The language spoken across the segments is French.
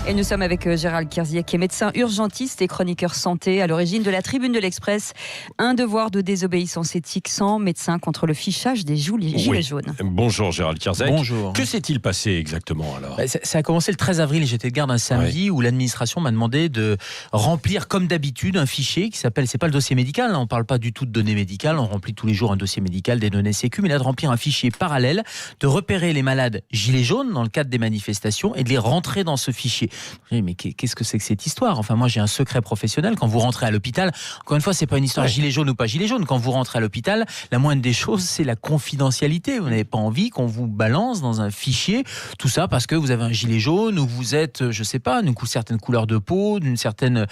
Et nous sommes avec Gérald Kierzieck, qui est médecin urgentiste et chroniqueur santé, à l'origine de la Tribune de l'Express. Un devoir de désobéissance éthique sans médecin contre le fichage des gilets jaunes. Bonjour Gérald Kierzieck. Bonjour. Que s'est-il passé exactement alors ? Ça a commencé le 13 avril, j'étais de garde un samedi où l'administration m'a demandé de remplir comme d'habitude un fichier qui s'appelle, c'est pas le dossier médical, on parle pas du tout de données médicales, on remplit tous les jours un dossier médical, des données sécu, mais là de remplir un fichier parallèle, de repérer les malades gilets jaunes dans le cadre des manifestations et de les rentrer dans ce fichier. Mais qu'est-ce que c'est que cette histoire ? Enfin, moi j'ai un secret professionnel. Quand vous rentrez à l'hôpital, encore une fois, c'est pas une histoire gilet jaune ou pas gilet jaune. Quand vous rentrez à l'hôpital, la moindre des choses, c'est la confidentialité. Vous n'avez pas envie qu'on vous balance dans un fichier tout ça parce que vous avez un gilet jaune ou vous êtes, je sais pas, d'une certaine couleur de peau, d'une certaine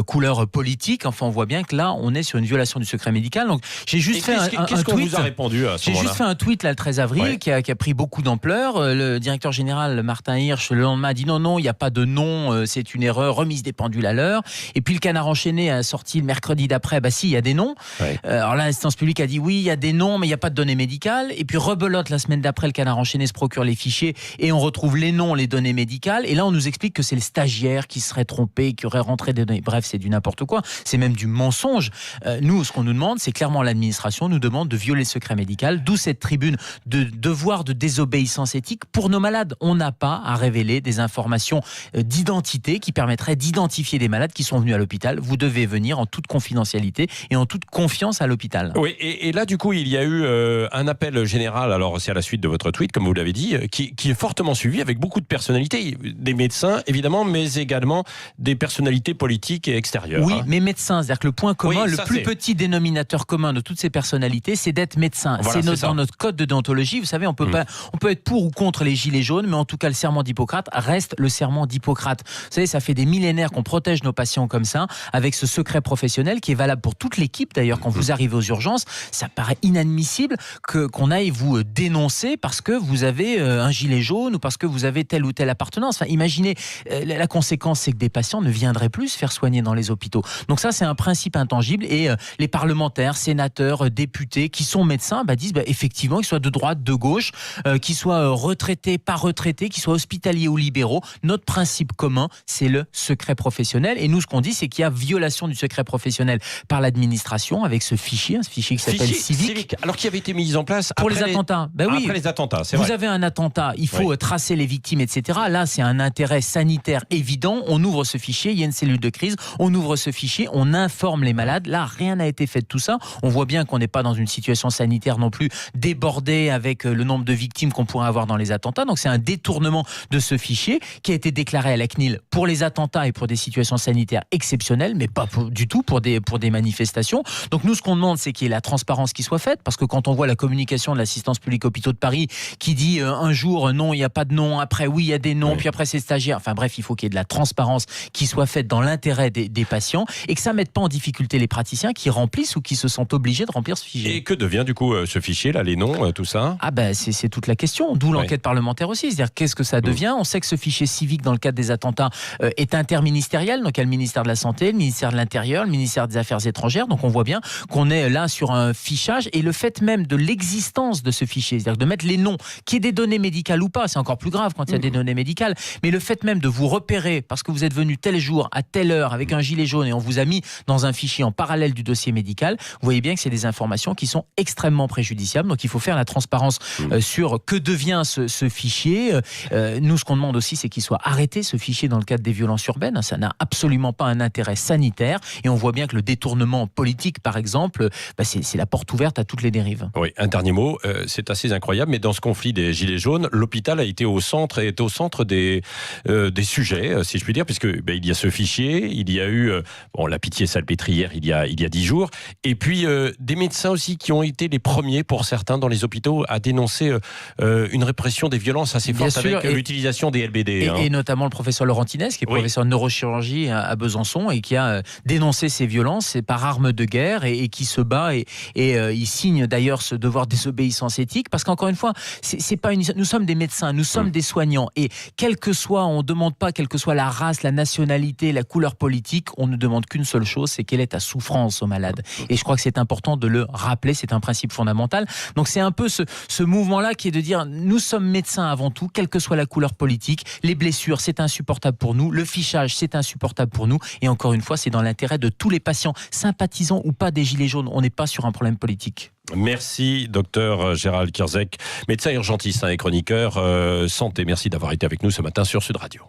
couleur politique. Enfin, on voit bien que là, on est sur une violation du secret médical. Donc, j'ai juste fait un tweet. Qu'est-ce qu'on vous a répondu à ce moment-là ? J'ai juste fait un tweet là le 13 avril qui a pris beaucoup d'ampleur. Le directeur général Martin Hirsch le lendemain a dit non, il n'y a pas de non, c'est une erreur, remise des pendules à l'heure. Et puis le Canard enchaîné a sorti le mercredi d'après, si, il y a des noms. Alors là, l'assistance publique a dit oui, il y a des noms, mais il n'y a pas de données médicales. Et puis rebelote la semaine d'après, le Canard enchaîné se procure les fichiers et on retrouve les noms, les données médicales. Et là, on nous explique que c'est le stagiaire qui serait trompé, qui aurait rentré des données. Bref, c'est du n'importe quoi. C'est même du mensonge. Nous, ce qu'on nous demande, c'est clairement l'administration nous demande de violer le secret médical. D'où cette tribune de devoir de désobéissance éthique pour nos malades. On n'a pas à révéler des informations d'identité qui permettraient d'identifier des malades qui sont venus à l'hôpital. Vous devez venir en toute confidentialité et en toute confiance à l'hôpital. Oui, et là, du coup, il y a eu un appel général, alors c'est à la suite de votre tweet, comme vous l'avez dit, qui est fortement suivi avec beaucoup de personnalités, des médecins, évidemment, mais également des personnalités politiques et extérieures. Oui, mais médecins, c'est-à-dire que le point commun, le plus petit dénominateur commun de toutes ces personnalités, c'est d'être médecin. Voilà, dans notre code de déontologie, vous savez, on peut être pour ou contre les gilets jaunes, mais en tout cas, le serment d'Hippocrate reste le serment d'Hippocrate. Vous savez, ça fait des millénaires qu'on protège nos patients comme ça, avec ce secret professionnel qui est valable pour toute l'équipe. D'ailleurs, quand vous arrivez aux urgences, ça paraît inadmissible qu'on aille vous dénoncer parce que vous avez un gilet jaune ou parce que vous avez telle ou telle appartenance. Enfin, imaginez, la conséquence, c'est que des patients ne viendraient plus se faire soigner dans les hôpitaux. Donc ça, c'est un principe intangible et les parlementaires, sénateurs, députés qui sont médecins disent effectivement qu'ils soient de droite, de gauche, qu'ils soient retraités, pas retraités, qu'ils soient hospitaliers ou libéraux. Notre principe commun, c'est le secret professionnel. Et nous, ce qu'on dit, c'est qu'il y a violation du secret professionnel par l'administration avec ce fichier qui s'appelle Civic. Alors qui avait été mis en place pour les attentats. Oui. Après les attentats, c'est vrai. Vous avez un attentat, il faut tracer les victimes, etc. Là, c'est un intérêt sanitaire évident. On ouvre ce fichier, il y a une cellule de crise, on ouvre ce fichier, on informe les malades. Là, rien n'a été fait de tout ça. On voit bien qu'on n'est pas dans une situation sanitaire non plus débordée avec le nombre de victimes qu'on pourrait avoir dans les attentats. Donc c'est un détournement de ce fichier qui a été déclaré à la CNIL pour les attentats et pour des situations sanitaires exceptionnelles, mais pas du tout pour des manifestations. Donc nous, ce qu'on demande, c'est qu'il y ait la transparence qui soit faite, parce que quand on voit la communication de l'assistance publique hôpitaux de Paris qui dit un jour non, il n'y a pas de nom, après oui, il y a des noms, puis après c'est stagiaire. Enfin bref, il faut qu'il y ait de la transparence qui soit faite dans l'intérêt des patients et que ça ne mette pas en difficulté les praticiens qui remplissent ou qui se sentent obligés de remplir ce fichier. Et que devient du coup ce fichier là, les noms, tout ça ? C'est toute la question, d'où l'enquête parlementaire aussi, c'est-à-dire qu'est-ce que ça devient ? On sait que ce fichier civique dans le cadre des attentats est interministériel, donc il y a le ministère de la Santé, le ministère de l'Intérieur, le ministère des Affaires étrangères, donc on voit bien qu'on est là sur un fichage et le fait même de l'existence de ce fichier, c'est-à-dire de mettre les noms, qu'il y ait des données médicales ou pas, c'est encore plus grave quand il y a des données médicales, mais le fait même de vous repérer parce que vous êtes venu tel jour, à telle heure, avec un gilet jaune et on vous a mis dans un fichier en parallèle du dossier médical, vous voyez bien que c'est des informations qui sont extrêmement préjudiciables, donc il faut faire la transparence sur que devient ce fichier. Nous, ce qu'on demande aussi, c'est qu'il soit arrêté, ce fichier, dans le cadre des violences urbaines. Ça n'a absolument pas un intérêt sanitaire et on voit bien que le détournement politique, par exemple, c'est la porte ouverte à toutes les dérives. Oui, un dernier mot, c'est assez incroyable, mais dans ce conflit des Gilets jaunes, l'hôpital a été au centre des sujets, si je puis dire, puisque il y a ce fichier, il y a eu la pitié salpêtrière il y a 10 jours, et puis des médecins aussi qui ont été les premiers, pour certains, dans les hôpitaux, à dénoncer une répression des violences assez forte avec l'utilisation des LBD. Et notamment le professeur Laurent Tinès, qui est professeur de neurochirurgie à Besançon, et qui a dénoncé ces violences par arme de guerre, et qui se bat, et il signe d'ailleurs ce devoir de désobéissance éthique, parce qu'encore une fois, nous sommes des médecins, nous sommes des soignants, et on ne demande pas quelle que soit la race, la nationalité, la couleur politique, on ne demande qu'une seule chose, c'est quelle est ta souffrance aux malades. Et je crois que c'est important de le rappeler, c'est un principe fondamental. Donc c'est un peu ce mouvement-là qui est de dire, nous sommes médecins avant tout, quelle que soit la couleur politique, les blessures, c'est insupportable pour nous. Le fichage, c'est insupportable pour nous. Et encore une fois, c'est dans l'intérêt de tous les patients, sympathisants ou pas des Gilets jaunes. On n'est pas sur un problème politique. Merci, docteur Gérald Kierzek, médecin urgentiste et chroniqueur santé. Merci d'avoir été avec nous ce matin sur Sud Radio.